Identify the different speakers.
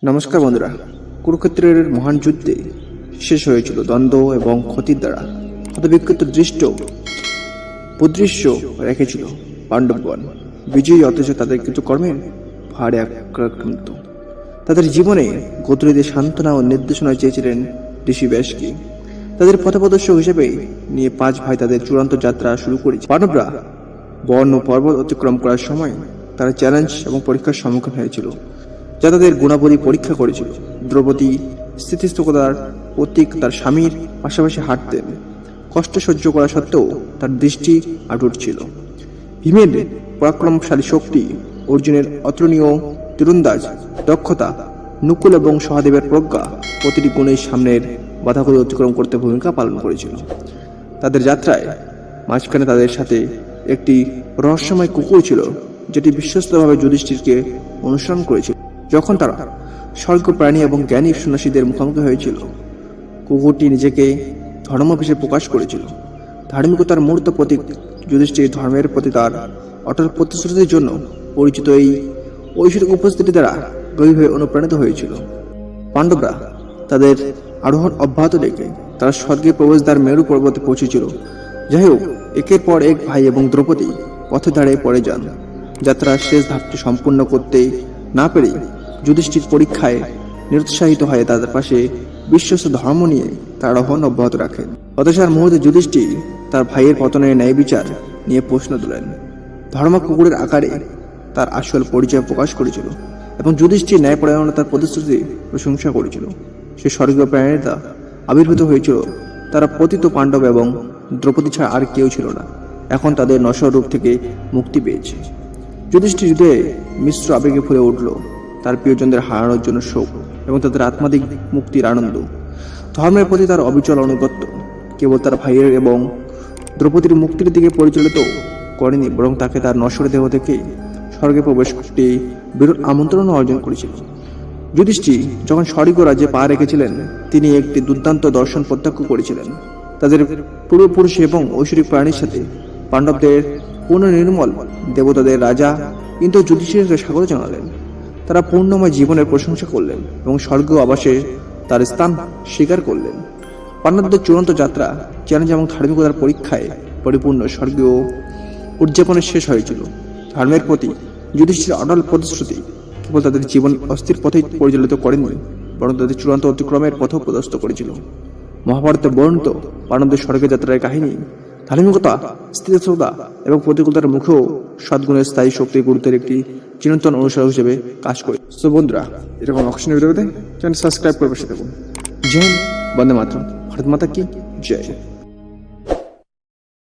Speaker 1: নমস্কার বন্ধুরা, কুরুক্ষেত্রের মহান যুদ্ধে শেষ হয়েছিল দ্বন্দ্ব এবং ক্ষতির দ্বারা ক্ষতবিক্ষত ভূদৃশ্য রেখেছিল পাণ্ডবগণ বিজয়ী, অথচ তাদের কিছু কর্মের ভারে আক্রান্ত। তাদের জীবনে গোত্রীদের সান্ত্বনা ও নির্দেশনা চেয়েছিলেন ঋষি ব্যাসকে। তাদের পথপ্রদর্শক হিসেবে নিয়ে 5 ভাই তাদের চূড়ান্ত যাত্রা শুরু করেছে। পাণ্ডবরা বন ও পর্বত অতিক্রম করার সময় তারা চ্যালেঞ্জ এবং পরীক্ষার সম্মুখীন হয়েছিল, যা তাদের গুণাবলী পরীক্ষা করেছিল। দ্রৌপদী স্থিতিস্থাপকতার প্রতীক, তার স্বামীর পাশাপাশি হাঁটতেন। কষ্ট সহ্য করা সত্ত্বেও তার দৃষ্টি অটুট ছিল। ভীমের পরাক্রমশালী শক্তি, অর্জুনের অতুলনীয় তীরন্দাজ দক্ষতা, নকুল এবং সহদেবের প্রজ্ঞা প্রতিটি গুণের সামনের বাধাগুলো অতিক্রম করতে ভূমিকা পালন করেছিল। তাদের যাত্রায় মাঝখানে তাদের সাথে একটি রহস্যময় কুকুর ছিল, যেটি বিশ্বস্তভাবে যুধিষ্ঠিরকে অনুসরণ করেছিল। যখন তারা স্বর্গ প্রাণী এবং জ্ঞানী সন্ন্যাসীদের মুখোমুখি হয়েছিল, কুকুরটি নিজেকে ধর্মবেশে প্রকাশ করেছিল। ধার্মিকতার মূর্ত প্রতীক যুধিষ্ঠির ধর্মের প্রতি তার অটল প্রতিশ্রুতির জন্য পরিচিত এই ঐশ্বরিক উপস্থিতি দ্বারা গভীরভাবে অনুপ্রাণিত হয়েছিল। পাণ্ডবরা তাদের আরোহণ অব্যাহত রেখে তারা স্বর্গের প্রবেশদ্বার মেরু পর্বতে পৌঁছেছিল। যাই হোক, একের পর এক ভাই এবং দ্রৌপদী পথে দাঁড়িয়ে পড়ে যান। যাত্রার শেষ ধাপটি সম্পূর্ণ করতে না পেরে যুধিষ্ঠির পরীক্ষায় নিরুৎসাহিত হয়ে তাদের পাশে বিশ্বস্ত ধর্ম নিয়ে তার আরোহণ অব্যাহত রাখেন। হতাশার মুহূর্তে যুধিষ্ঠির তার ভাইয়ের পতনের ন্যায় বিচার নিয়ে প্রশ্ন তোলেন। ধর্ম কুকুরের আকারে তার আসল পরিচয় প্রকাশ করেছিল এবং যুধিষ্ঠির ন্যায়পরায়ণতার প্রতিশ্রুতি প্রশংসা করেছিল। সে স্বর্গীয় প্রাণীরা আবির্ভূত হয়েছিল। তারা পতিত পাণ্ডব এবং দ্রৌপদী ছাড়া আর কেউ ছিল না। এখন তাদের নশ্বর রূপ থেকে মুক্তি পেয়েছে। যুধিষ্ঠির হৃদয়ে মিশ্র আবেগে ফুলে উঠল। তার প্রিয়জনদের হারানোর জন্য শোক এবং তাদের আত্মাধিক মুক্তির আনন্দ। ধর্মের প্রতি তার অবিচল আনুগত্য কেবল তার ভাইয়ের এবং দ্রৌপদীর মুক্তির দিকে পরিচালিত করেনি, বরং তাকে তার নশ্বর দেহ থেকে স্বর্গে প্রবেশ করতে বিরল আমন্ত্রণও অর্জন করেছিল। যুধিষ্ঠির যখন স্বর্গ রাজ্যে পা রেখেছিলেন, তিনি একটি দুর্দান্ত দর্শন প্রত্যক্ষ করেছিলেন। তাদের পূর্বপুরুষ এবং ঐশ্বরিক প্রাণীর সাথে পাণ্ডবদের পুনর্নির্মল দেবতাদের রাজা কিন্তু যুধিষ্ঠিরকে স্বাগত জানালেন। তারা পূর্ণময় জীবনের প্রশংসা করলেন এবং স্বর্গীয় আবাসে তার স্থান স্বীকার করলেন। পাণ্ডবদের চূড়ান্ত যাত্রা চ্যালেঞ্জ এবং ধার্মিকতার পরীক্ষায় পরিপূর্ণ স্বর্গীয় উদযাপনের শেষ হয়েছিল। ধর্মের প্রতি যুধিষ্ঠির অটল প্রতিশ্রুতি কেবল তাদের জীবন অস্থির পথেই পরিচালিত করেনি, বরং তাদের চূড়ান্ত অতিক্রমের পথও প্রদর্শিত করেছিল। মহাভারতে বর্ণিত পাণ্ডবদের স্বর্গের যাত্রার কাহিনী ধার্মিকতা, স্থিতিশীলতা এবং প্রতিকূলতার মুখেও সদ্গুণের স্থায়ী শক্তির গুরুত্বের একটি চিরন্তন অনুসার হিসেবে কাজ করে। তো বন্ধুরা, এরকম আকর্ষণীয় ভিডিও পেতে চ্যানেল সাবস্ক্রাইব করে বসে থাকুন। জয় হিন্দ, বন্দে মাতরম, ভারত মাতা কি জয়।